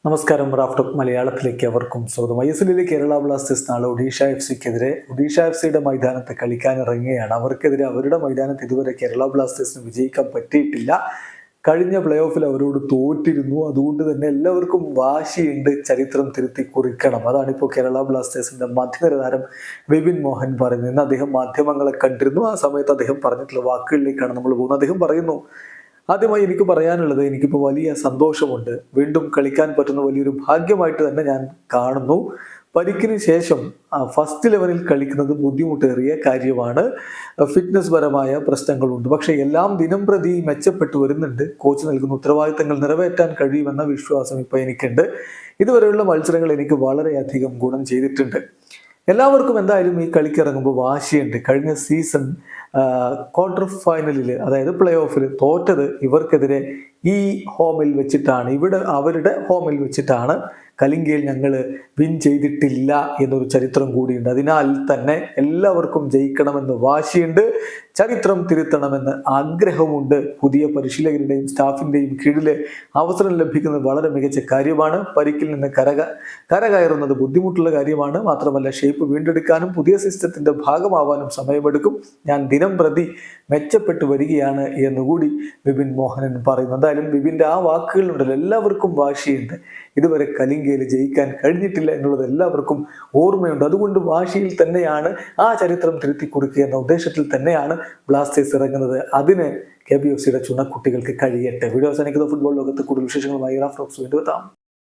നമസ്കാരം. റാഫ്റ്റോക്ക് മലയാളത്തിലേക്ക് അവർക്കും സ്വാഗതം. ISLലെ കേരള ബ്ലാസ്റ്റേഴ്സ് നാളെ ഒഡീഷ FCക്കെതിരെ ഒഡീഷ FCയുടെ മൈതാനത്ത് കളിക്കാനിറങ്ങുകയാണ്. അവർക്കെതിരെ അവരുടെ മൈതാനത്ത് ഇതുവരെ കേരള ബ്ലാസ്റ്റേഴ്സിന് വിജയിക്കാൻ പറ്റിയിട്ടില്ല. കഴിഞ്ഞ പ്ലേ ഓഫിൽ അവരോട് തോറ്റിരുന്നു. അതുകൊണ്ട് തന്നെ എല്ലാവർക്കും വാശിയുണ്ട്, ചരിത്രം തിരുത്തി കുറിക്കണം. അതാണിപ്പോൾ കേരള ബ്ലാസ്റ്റേഴ്സിന്റെ മധ്യനിര താരം വിപിൻ മോഹൻ പറയുന്നത്. ഇന്ന് അദ്ദേഹം മാധ്യമങ്ങളെ കണ്ടിരുന്നു. ആ സമയത്ത് അദ്ദേഹം പറഞ്ഞിട്ടുള്ള വാക്കുകളിലേക്കാണ് നമ്മൾ പോകുന്നത്. അദ്ദേഹം പറയുന്നു, ആദ്യമായി എനിക്ക് പറയാനുള്ളത്, എനിക്കിപ്പോൾ വലിയ സന്തോഷമുണ്ട്. വീണ്ടും കളിക്കാൻ പറ്റുന്ന വലിയൊരു ഭാഗ്യമായിട്ട് തന്നെ ഞാൻ കാണുന്നു. പരിക്കിന് ശേഷം ഫസ്റ്റ് ലെവലിൽ കളിക്കുന്നത് ബുദ്ധിമുട്ടേറിയ കാര്യമാണ്. ഫിറ്റ്നസ് പരമായ പ്രശ്നങ്ങളുണ്ട്. പക്ഷേ എല്ലാം ദിനം പ്രതി മെച്ചപ്പെട്ടു വരുന്നുണ്ട്. കോച്ച് നൽകുന്ന ഉത്തരവാദിത്തങ്ങൾ നിറവേറ്റാൻ കഴിയുമെന്ന വിശ്വാസം ഇപ്പോൾ എനിക്കുണ്ട്. ഇതുവരെയുള്ള മത്സരങ്ങൾ എനിക്ക് വളരെയധികം ഗുണം ചെയ്തിട്ടുണ്ട്. എല്ലാവർക്കും എന്തായാലും ഈ കളിക്കിറങ്ങുമ്പോൾ വാശിയുണ്ട്. കഴിഞ്ഞ സീസൺ ക്വാർട്ടർ ഫൈനലിൽ, അതായത് പ്ലേ ഓഫിൽ തോറ്റത് ഇവർക്കെതിരെ ഈ ഹോമിൽ വെച്ചിട്ടാണ്, ഇവിടെ അവരുടെ ഹോമിൽ വെച്ചിട്ടാണ്. കലിംഗയിൽ ഞങ്ങൾ വിൻ ചെയ്തിട്ടില്ല എന്നൊരു ചരിത്രം കൂടിയുണ്ട്. അതിനാൽ തന്നെ എല്ലാവർക്കും ജയിക്കണമെന്ന് വാശിയുണ്ട്, ചരിത്രം തിരുത്തണമെന്ന് ആഗ്രഹമുണ്ട്. പുതിയ പരിശീലകരുടെയും സ്റ്റാഫിൻ്റെയും കീഴിൽ അവസരം ലഭിക്കുന്നത് വളരെ മികച്ച കാര്യമാണ്. പരിക്കിൽ നിന്ന് കരകയറുന്നത് ബുദ്ധിമുട്ടുള്ള കാര്യമാണ്. മാത്രമല്ല, ഷേപ്പ് വീണ്ടെടുക്കാനും പുതിയ സിസ്റ്റത്തിൻ്റെ ഭാഗമാവാനും സമയമെടുക്കും. ഞാൻ ദിനം പ്രതി മെച്ചപ്പെട്ടു വരികയാണ് എന്നുകൂടി വിപിൻ മോഹനൻ പറയുന്നു. എന്തായാലും വിപിൻ്റെ ആ വാക്കുകളുണ്ടല്ലോ, എല്ലാവർക്കും വാശിയുണ്ട്. ഇതുവരെ കലിംഗയിൽ ജയിക്കാൻ കഴിഞ്ഞിട്ടില്ല എന്നുള്ളത് എല്ലാവർക്കും ഓർമ്മയുണ്ട്. അതുകൊണ്ട് വാശിയിൽ തന്നെയാണ്, ആ ചരിത്രം തിരുത്തി കുറിക്കുക എന്ന ഉദ്ദേശത്തിൽ തന്നെയാണ് ബ്ലാസ്റ്റേഴ്സ് ഇറങ്ങുന്നത്. അതിന് KBFCയുടെ ചുണക്കുട്ടികൾക്ക് കഴിയട്ടെ. വീഡിയോ അവസാനിക്കുന്ന ഫുട്ബോൾ ലോകത്ത് കൂടുതൽ വിശേഷങ്ങളുമായി റാഫ്റ്റോക്സ് വീണ്ടും എത്താം.